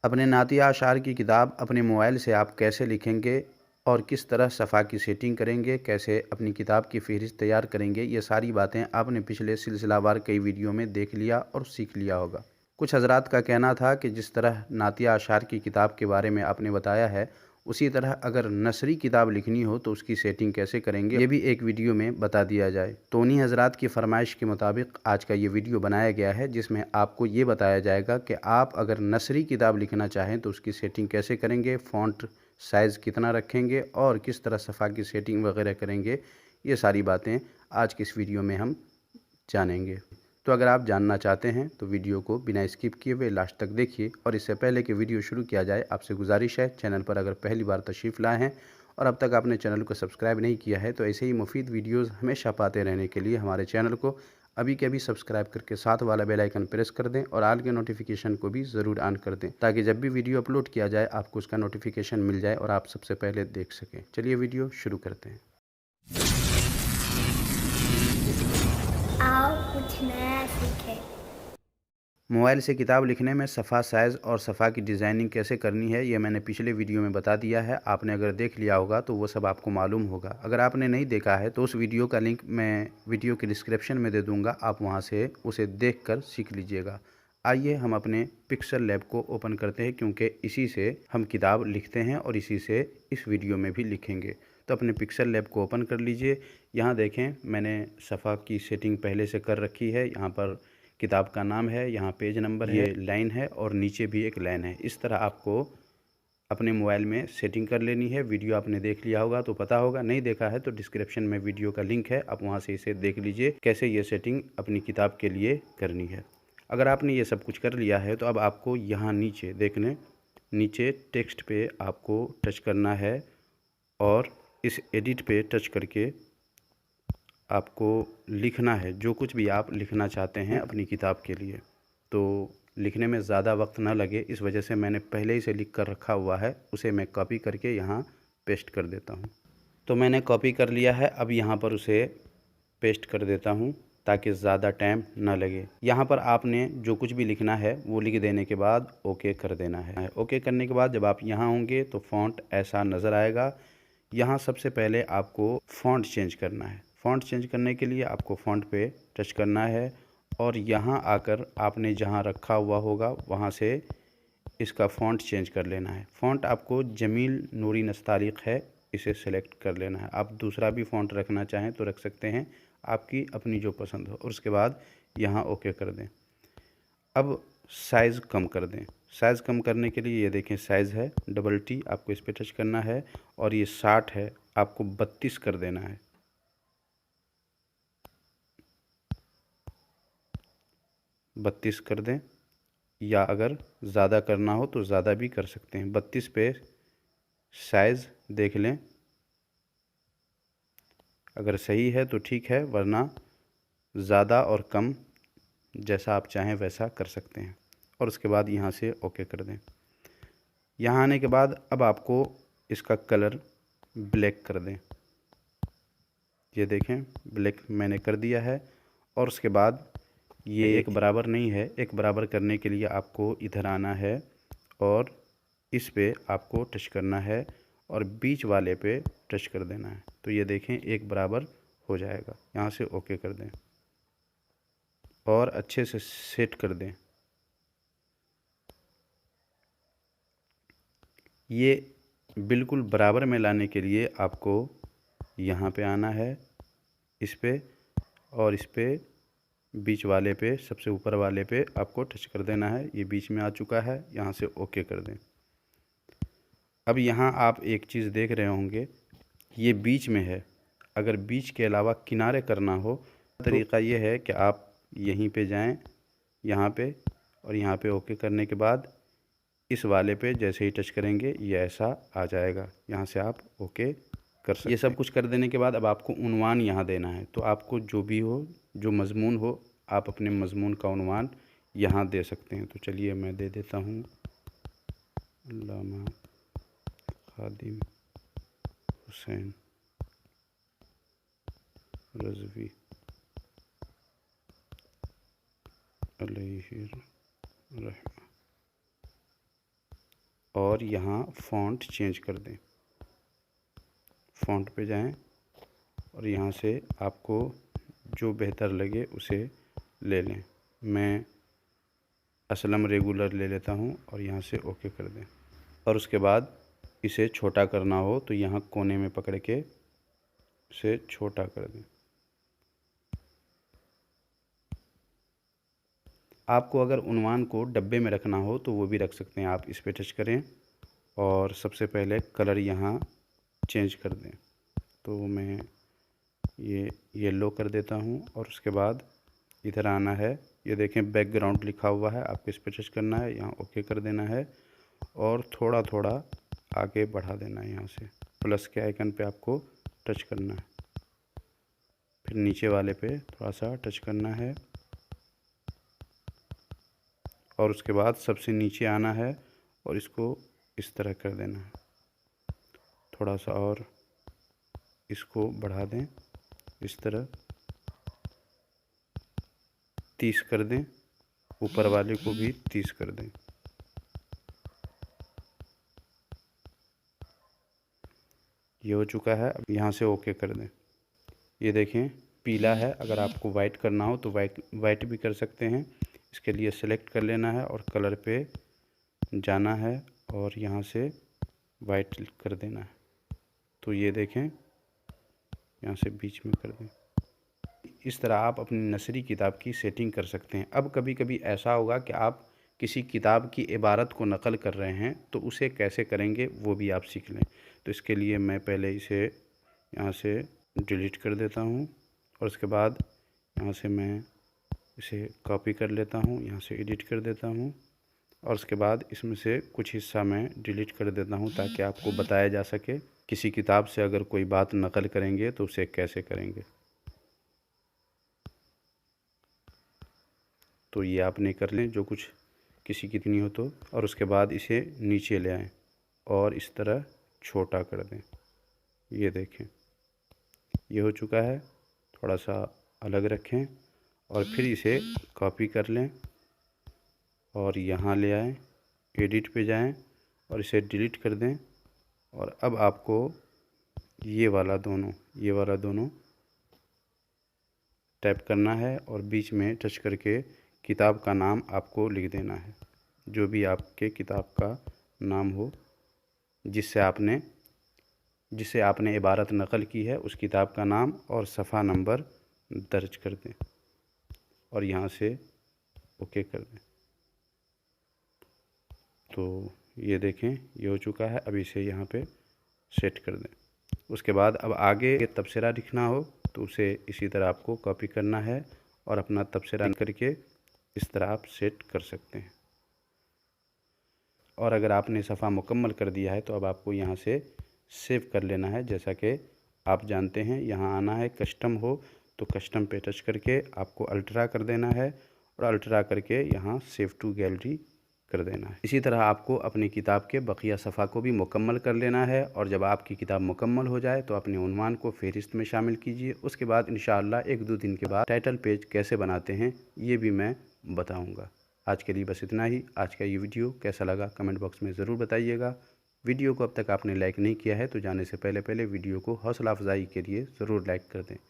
अपने नातिया अशार की किताब अपने मोबाइल से आप कैसे लिखेंगे और किस तरह सफ़ा की सेटिंग करेंगे, कैसे अपनी किताब की फ़हरिस्त तैयार करेंगे, ये सारी बातें आपने पिछले सिलसिलावार कई वीडियो में देख लिया और सीख लिया होगा। कुछ हज़रात का कहना था कि जिस तरह नातिया अशार की किताब के बारे में आपने बताया है, उसी तरह अगर नसरी किताब लिखनी हो तो उसकी सेटिंग कैसे करेंगे, ये भी एक वीडियो में बता दिया जाए। तो उन्हीं हज़रात की फरमाइश के मुताबिक आज का ये वीडियो बनाया गया है, जिसमें आपको ये बताया जाएगा कि आप अगर नसरी किताब लिखना चाहें तो उसकी सेटिंग कैसे करेंगे, फ़ॉन्ट साइज़ कितना रखेंगे और किस तरह सफ़ा की सेटिंग वगैरह करेंगे। ये सारी बातें आज की इस वीडियो में हम जानेंगे। तो अगर आप जानना चाहते हैं तो वीडियो को बिना स्किप किए हुए लास्ट तक देखिए। और इससे पहले कि वीडियो शुरू किया जाए, आपसे गुजारिश है, चैनल पर अगर पहली बार तशरीफ़ लाए हैं और अब तक आपने चैनल को सब्सक्राइब नहीं किया है तो ऐसे ही मुफीद वीडियोज़ हमेशा पाते रहने के लिए हमारे चैनल को अभी के अभी सब्सक्राइब करके साथ वाला बेल आइकन प्रेस कर दें और आल के नोटिफिकेशन को भी ज़रूर ऑन कर दें, ताकि जब भी वीडियो अपलोड किया जाए आपको उसका नोटिफिकेशन मिल जाए और आप सबसे पहले देख सकें। चलिए वीडियो शुरू करते हैं। आओ कुछ नया सीखें। मोबाइल से किताब लिखने में सफ़ा साइज़ और सफ़ा की डिज़ाइनिंग कैसे करनी है, ये मैंने पिछले वीडियो में बता दिया है। आपने अगर देख लिया होगा तो वो सब आपको मालूम होगा। अगर आपने नहीं देखा है तो उस वीडियो का लिंक मैं वीडियो के डिस्क्रिप्शन में दे दूँगा, आप वहाँ से उसे देख कर सीख लीजिएगा। आइए हम अपने पिक्सल लैब को ओपन करते हैं, क्योंकि इसी से हम किताब लिखते हैं और इसी से इस वीडियो में भी लिखेंगे। तो अपने पिक्सल लैब को ओपन कर लीजिए। यहाँ देखें, मैंने सफ़ा की सेटिंग पहले से कर रखी है। यहाँ पर किताब का नाम है, यहाँ पेज नंबर है, ये लाइन है और नीचे भी एक लाइन है। इस तरह आपको अपने मोबाइल में सेटिंग कर लेनी है। वीडियो आपने देख लिया होगा तो पता होगा, नहीं देखा है तो डिस्क्रिप्शन में वीडियो का लिंक है, आप वहाँ से इसे देख लीजिए कैसे ये सेटिंग अपनी किताब के लिए करनी है। अगर आपने ये सब कुछ कर लिया है तो अब आपको यहाँ नीचे देखने, नीचे टेक्स्ट पे आपको टच करना है और इस एडिट पे टच करके आपको लिखना है जो कुछ भी आप लिखना चाहते हैं अपनी किताब के लिए। तो लिखने में ज़्यादा वक्त ना लगे, इस वजह से मैंने पहले ही से लिख कर रखा हुआ है, उसे मैं कॉपी करके यहाँ पेस्ट कर देता हूँ। तो मैंने कॉपी कर लिया है, अब यहाँ पर उसे पेस्ट कर देता हूँ ताकि ज़्यादा टाइम ना लगे। यहाँ पर आपने जो कुछ भी लिखना है वो लिख देने के बाद ओके कर देना है। ओके करने के बाद जब आप यहाँ होंगे तो फ़ॉन्ट ऐसा नज़र आएगा। यहाँ सबसे पहले आपको फ़ॉन्ट चेंज करना है। फ़ॉन्ट चेंज करने के लिए आपको फ़ॉन्ट पे टच करना है और यहाँ आकर आपने जहाँ रखा हुआ होगा वहाँ से इसका फ़ॉन्ट चेंज कर लेना है। फ़ॉन्ट आपको जमील नूरी नस्तालिक है, इसे सेलेक्ट कर लेना है। आप दूसरा भी फ़ॉन्ट रखना चाहें तो रख सकते हैं, आपकी अपनी जो पसंद हो। और उसके बाद यहाँ ओके कर दें। अब साइज़ कम कर दें। साइज़ कम करने के लिए ये देखें साइज़ है डबल टी, आपको इस पर टच करना है और ये 60 है, आपको 32 कर देना है। 32 कर दें, या अगर ज़्यादा करना हो तो ज़्यादा भी कर सकते हैं। 32 पे साइज़ देख लें, अगर सही है तो ठीक है, वरना ज़्यादा और कम जैसा आप चाहें वैसा कर सकते हैं। और उसके बाद यहाँ से ओके कर दें। यहाँ आने के बाद अब आपको इसका कलर ब्लैक कर दें। ये देखें ब्लैक मैंने कर दिया है। और उसके बाद ये एक बराबर नहीं है, एक बराबर करने के लिए आपको इधर आना है और इस पे आपको टच करना है और बीच वाले पे टच कर देना है। तो ये देखें एक बराबर हो जाएगा। यहाँ से ओके कर दें और अच्छे से सेट कर दें। ये बिल्कुल बराबर में लाने के लिए आपको यहाँ पे आना है, इस पे और इस पे बीच वाले पे, सबसे ऊपर वाले पे आपको टच कर देना है। ये बीच में आ चुका है, यहाँ से ओके कर दें। अब यहाँ आप एक चीज़ देख रहे होंगे, ये बीच में है। अगर बीच के अलावा किनारे करना हो तो तरीक़ा ये है कि आप यहीं पे जाएं, यहाँ पे और यहाँ पे ओके करने के बाद इस वाले पे जैसे ही टच करेंगे ये ऐसा आ जाएगा। यहाँ से आप ओके कर सकते हैं। ये सब कुछ कर देने के बाद अब आपको उन्वान यहाँ देना है। तो आपको जो भी हो, जो मज़मून हो, आप अपने मज़मून का उन्वान यहाँ दे सकते हैं। तो चलिए मैं दे देता हूँ, अल्लामा खादिम हुसैन रज़वी अलैहि रहमा। और यहाँ फ़ॉन्ट चेंज कर दें। फ़ॉन्ट पे जाएं और यहाँ से आपको जो बेहतर लगे उसे ले लें। मैं असलम रेगुलर ले लेता हूँ और यहाँ से ओके कर दें। और उसके बाद इसे छोटा करना हो तो यहाँ कोने में पकड़ के इसे छोटा कर दें। आपको अगर उन्वान को डब्बे में रखना हो तो वो भी रख सकते हैं। आप इस पे टच करें और सबसे पहले कलर यहाँ चेंज कर दें। तो मैं ये येलो कर देता हूँ और उसके बाद इधर आना है। ये देखें बैकग्राउंड लिखा हुआ है, आपको इस पे टच करना है, यहाँ ओके कर देना है और थोड़ा थोड़ा आगे बढ़ा देना है। यहाँ से प्लस के आइकन पे आपको टच करना है, फिर नीचे वाले पे थोड़ा सा टच करना है और उसके बाद सबसे नीचे आना है और इसको इस तरह कर देना है। थोड़ा सा और इसको बढ़ा दें, इस तरह 30 कर दें, ऊपर वाले को भी 30 कर दें। ये हो चुका है। अब यहाँ से ओके कर दें। ये देखें पीला है, अगर आपको वाइट करना हो तो वाइट भी कर सकते हैं। इसके लिए सेलेक्ट कर लेना है और कलर पे जाना है और यहाँ से वाइट कर देना है। तो ये देखें यहाँ से बीच में कर दें। इस तरह आप अपनी नसरी किताब की सेटिंग कर सकते हैं। अब कभी कभी ऐसा होगा कि आप किसी किताब की इबारत को नकल कर रहे हैं तो उसे कैसे करेंगे वो भी आप सीख लें। तो इसके लिए मैं पहले इसे यहाँ से डिलीट कर देता हूँ और उसके बाद यहाँ से मैं इसे कॉपी कर लेता हूँ, यहाँ से एडिट कर देता हूँ और उसके बाद इसमें से कुछ हिस्सा मैं डिलीट कर देता हूँ ताकि आपको बताया जा सके किसी किताब से अगर कोई बात नकल करेंगे तो उसे कैसे करेंगे। तो ये आपने कर लें जो कुछ किसी की इतनी हो तो, और उसके बाद इसे नीचे ले आएं और इस तरह छोटा कर दें। ये देखें ये हो चुका है। थोड़ा सा अलग रखें और फिर इसे कॉपी कर लें और यहाँ ले आएं, एडिट पे जाएं और इसे डिलीट कर दें। और अब आपको ये वाला दोनों टाइप करना है और बीच में टच करके किताब का नाम आपको लिख देना है, जो भी आपके किताब का नाम हो जिससे आपने इबारत नकल की है, उस किताब का नाम और सफ़ा नंबर दर्ज कर दें और यहाँ से ओके कर दें। तो ये देखें ये हो चुका है। अब इसे यहाँ पे सेट कर दें। उसके बाद अब आगे तबसरा लिखना हो तो उसे इसी तरह आपको कॉपी करना है और अपना तबसरा करके इस तरह आप सेट कर सकते हैं। और अगर आपने सफ़ा मुकम्मल कर दिया है तो अब आपको यहाँ से सेव कर लेना है। जैसा कि आप जानते हैं यहाँ आना है, कस्टम हो तो कस्टम पे टच करके आपको अल्ट्रा कर देना है और अल्ट्रा करके यहाँ सेव टू गैलरी कर देना है। इसी तरह आपको अपनी किताब के बकिया सफ़ा को भी मुकम्मल कर लेना है और जब आपकी किताब मुकम्मल हो जाए तो अपने उन्वान को फ़हरिस्त में शामिल कीजिए। उसके बाद इंशाअल्लाह 1-2 दिन के बाद टाइटल पेज कैसे बनाते हैं ये भी मैं बताऊँगा। आज के लिए बस इतना ही। आज का ये वीडियो कैसा लगा कमेंट बॉक्स में ज़रूर बताइएगा। वीडियो को अब तक आपने लाइक नहीं किया है तो जाने से पहले वीडियो को हौसला अफजाई के लिए ज़रूर लाइक कर दें।